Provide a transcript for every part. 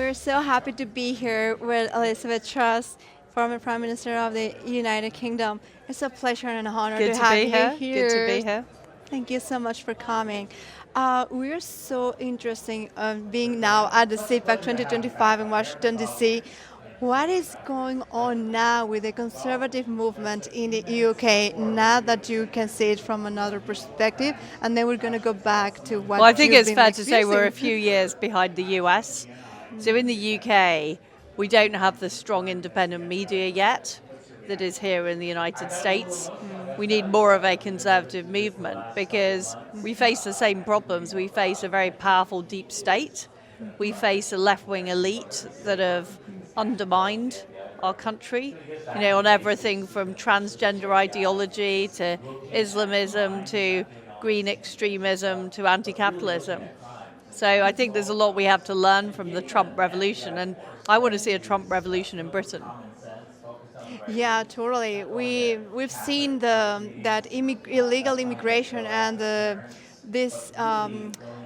we're so happy to be here with Elizabeth Truss, former Prime Minister of the United Kingdom. It's a pleasure and an honor to have you here. Good to be here. Thank you so much for coming. We're so interested in being now at the CPAC 2025 in Washington, D.C. What is going on now with the conservative movement in the UK, now that you can see it from another perspective? And then we're going to go back to what Well, I think you've it's been fair to say we're a experiencing. few years behind the US. So in the UK, we don't have the strong independent media yet that is here in the United States. We need more of a conservative movement because we face the same problems. We face a very powerful deep state. We face a left-wing elite that have undermined our country, on everything from transgender ideology to Islamism to green extremism to anti-capitalism. So I think there's a lot we have to learn from the Trump revolution, and I want to see a Trump revolution in Britain. Yeah, totally. We've seen that illegal immigration and this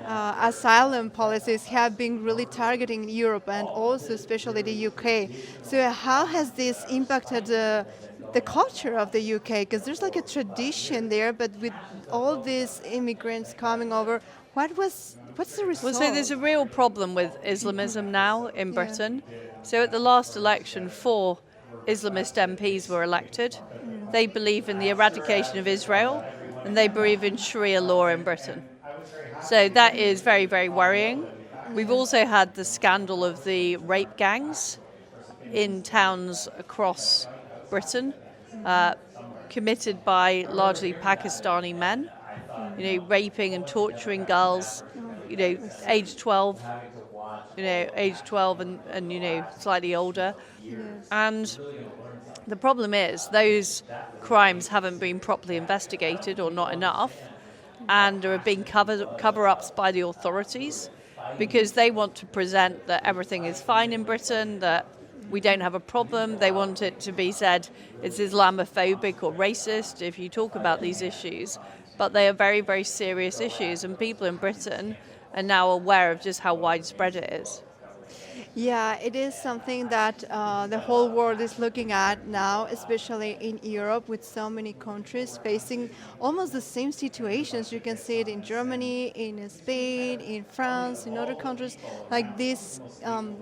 asylum policies have been really targeting Europe and also especially the UK. So how has this impacted the culture of the UK? Because there's like a tradition there, but with all these immigrants coming over, what's the result? Well, so there's a real problem with Islamism now in Britain. So at the last election, 4 Islamist MPs were elected. They believe in the eradication of Israel, and they believe in Sharia law in Britain. So that is very, very worrying. We've also had the scandal of the rape gangs in towns across Britain, committed by largely Pakistani men, raping and torturing girls, age 12, and slightly older. Yes. And the problem is those crimes haven't been properly investigated or not enough, and there have been cover-ups by the authorities because they want to present that everything is fine in Britain, that we don't have a problem. They want it to be said it's Islamophobic or racist if you talk about these issues. But they are very, very serious issues, and people in Britain are now aware of just how widespread it is. Yeah, it is something that the whole world is looking at now, especially in Europe, with so many countries facing almost the same situations. You can see it in Germany, in Spain, in France, in other countries, like this,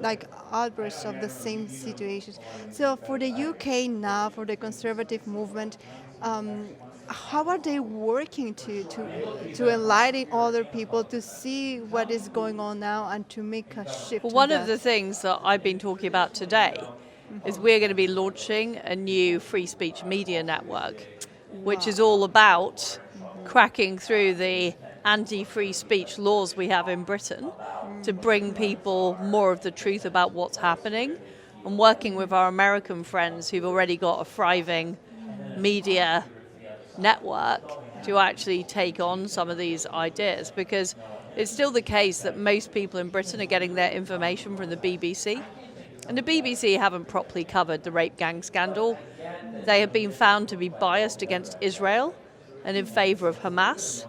like outbursts of the same situations. So for the UK now, for the conservative movement, how are they working to enlighten other people to see what is going on now and to make a shift? Well, one of the things that I've been talking about today is we're going to be launching a new free speech media network, which is all about cracking through the anti-free speech laws we have in Britain to bring people more of the truth about what's happening, and working with our American friends who've already got a thriving media network to actually take on some of these ideas, because it's still the case that most people in Britain are getting their information from the BBC, and the BBC haven't properly covered the rape gang scandal. They have been found to be biased against Israel and in favour of Hamas.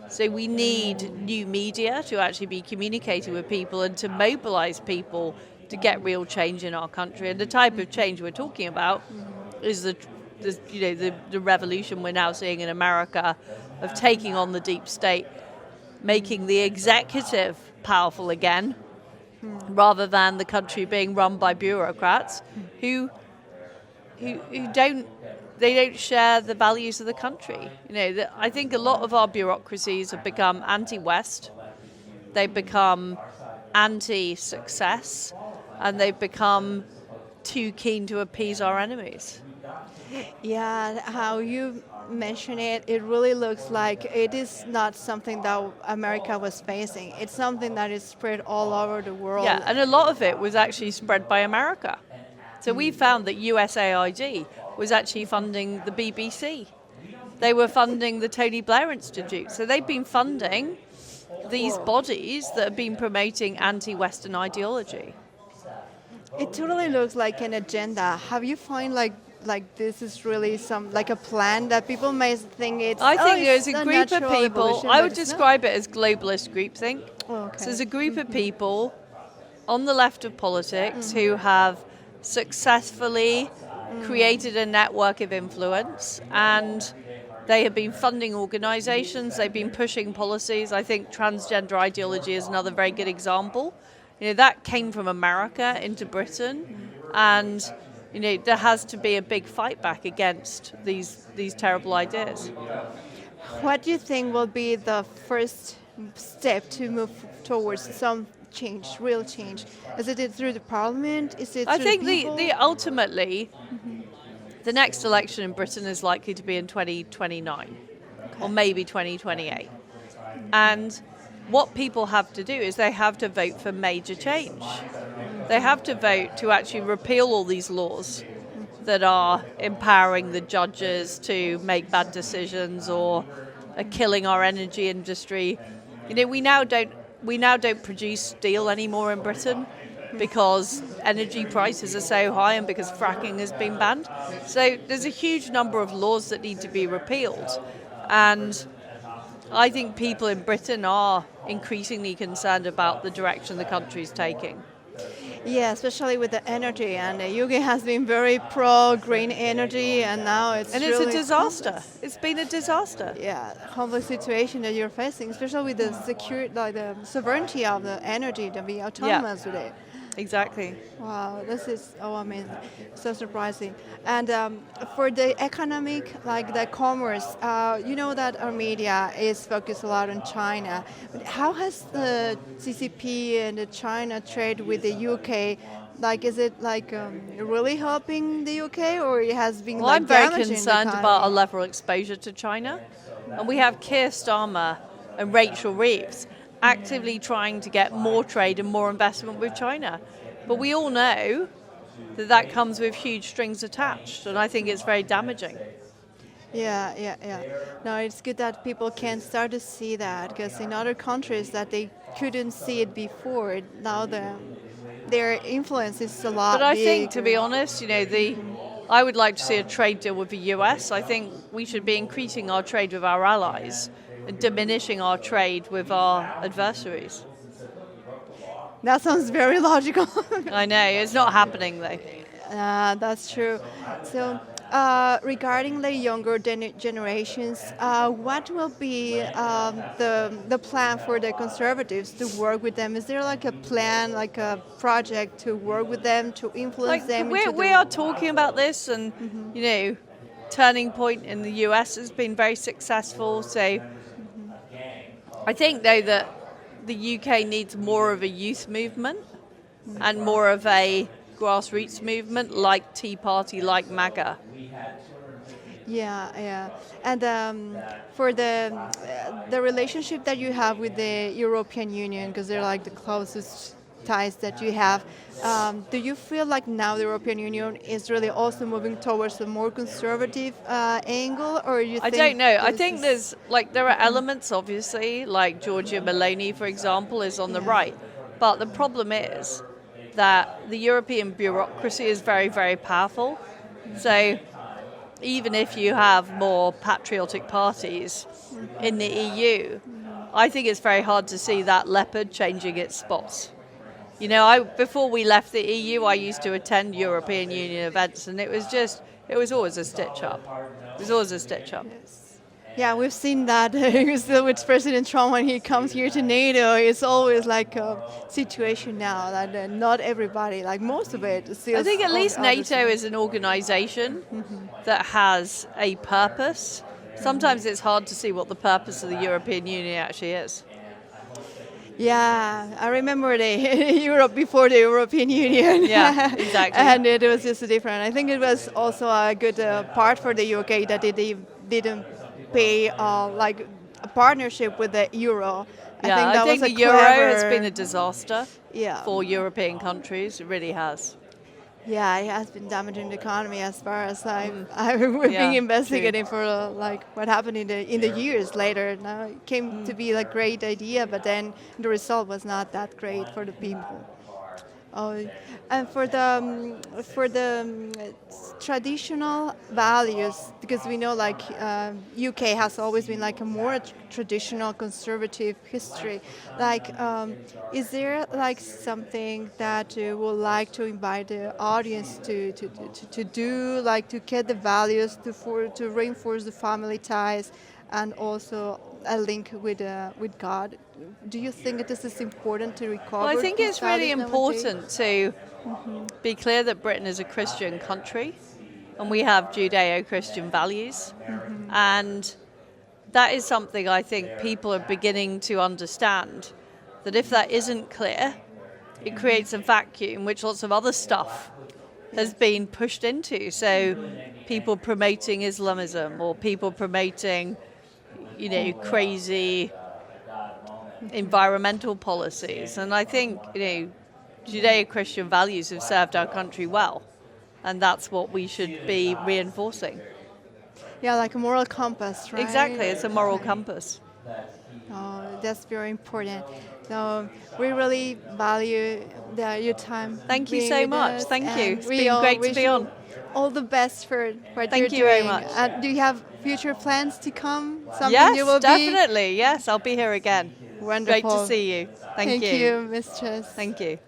So we need new media to actually be communicating with people and to mobilise people to get real change in our country. And the type of change we're talking about is the revolution we're now seeing in America of taking on the deep state, making the executive powerful again, rather than the country being run by bureaucrats who don't share the values of the country. I think a lot of our bureaucracies have become anti-West, they've become anti-success, and they've become too keen to appease our enemies. Yeah, how you mention it, it really looks like it is not something that America was facing. It's something that is spread all over the world. Yeah, and a lot of it was actually spread by America. So we found that USAID was actually funding the BBC. They were funding the Tony Blair Institute. So they've been funding these bodies that have been promoting anti-Western ideology. It totally looks like an agenda. Have you find like this is really like a plan that people may think it's... I think there's a group of people, I would but describe it as globalist groupthink. Oh, okay. So there's a group of people on the left of politics who have successfully created a network of influence, and they have been funding organizations, they've been pushing policies. I think transgender ideology is another very good example. That came from America into Britain, and there has to be a big fight back against these terrible ideas. What do you think will be the first step to move towards some change, real change? Is it through the parliament? Is it I through think people? the ultimately, the next election in Britain is likely to be in 2029 or maybe 2028. And what people have to do is they have to vote for major change. They have to vote to actually repeal all these laws that are empowering the judges to make bad decisions or are killing our energy industry. We now don't produce steel anymore in Britain because energy prices are so high and because fracking has been banned. So there's a huge number of laws that need to be repealed. And I think people in Britain are increasingly concerned about the direction the country is taking. Yeah, especially with the energy, and the UK has been very pro green energy, and now it's And really it's a disaster. complex. It's been a disaster. Yeah, complex situation that you're facing, especially with the security, like the sovereignty of the energy, to be autonomous with it. Exactly. Wow, this is amazing, so surprising. And for the economic, like the commerce, that our media is focused a lot on China. But how has the CCP and the China trade with the UK? Like, is it like really helping the UK, or it has been Well, like I'm very damaging the concerned economy? about our level of exposure to China. And we have Keir Starmer and Rachel Reeves actively trying to get more trade and more investment with China. But we all know that comes with huge strings attached, and I think it's very damaging. Yeah. No, it's good that people can start to see that, because in other countries that they couldn't see it before, now their influence is a lot But I think, bigger. to be honest, I would like to see a trade deal with the US. I think we should be increasing our trade with our allies and diminishing our trade with our adversaries. That sounds very logical. I know, it's not happening though. That's true. So, regarding the younger generations, what will be the plan for the conservatives to work with them? Is there like a plan, like a project to work with them, to influence them? We are talking about this, and Turning Point in the US has been very successful. So I think though that the UK needs more of a youth movement and more of a grassroots movement like Tea Party, like MAGA. Yeah. And for the relationship that you have with the European Union, because they're like the closest ties that you have, do you feel like now the European Union is really also moving towards a more conservative angle, or you think? I don't know. I think there are elements, obviously, like Giorgia Meloni, for example, is on the right. But the problem is that the European bureaucracy is very, very powerful. So even if you have more patriotic parties in the EU, I think it's very hard to see that leopard changing its spots. Before we left the EU, I used to attend European Union events, and it was always a stitch up. It was always a stitch up. Yeah, we've seen that still with President Trump when he comes here to NATO. It's always like a situation now that not everybody, like most of it, still. I think at least NATO is an organization that has a purpose. Sometimes it's hard to see what the purpose of the European Union actually is. Yeah, I remember the Europe before the European Union. Yeah, exactly. And it was just different. I think it was also a good part for the UK that they didn't pay like a partnership with the euro. I think the euro has been a disaster for European countries. It really has. Yeah, it has been damaging the economy as far as we've been investigating for like what happened in the years later. Now it came to be a great idea, but then the result was not that great for the people. Oh, and for the traditional values, because we know like UK has always been like a more traditional conservative history. Like, is there like something that you would like to invite the audience to do, like to get the values to reinforce the family ties, and also a link with God? Do you think this is important to Well, I recover think these it's really values nowadays? important to be clear that Britain is a Christian country and we have Judeo-Christian values. And that is something I think people are beginning to understand, that if that isn't clear, it creates a vacuum which lots of other stuff has been pushed into. So people promoting Islamism or people promoting, crazy environmental policies. And I think, Judeo-Christian values have served our country well. And that's what we should be reinforcing. Yeah, like a moral compass, right? Exactly, it's a moral compass. Oh, that's very important. So we really value your time. Thank you being so with much. us, Thank you. and It's we been all great to wish be you on. all the best for what Thank you're you very doing. much. Do you have future plans to come? Something Yes, you will definitely. Yes, I'll be here again. be? Wonderful. Great to see you. Thank Thank you. you, Mistress. Thank you.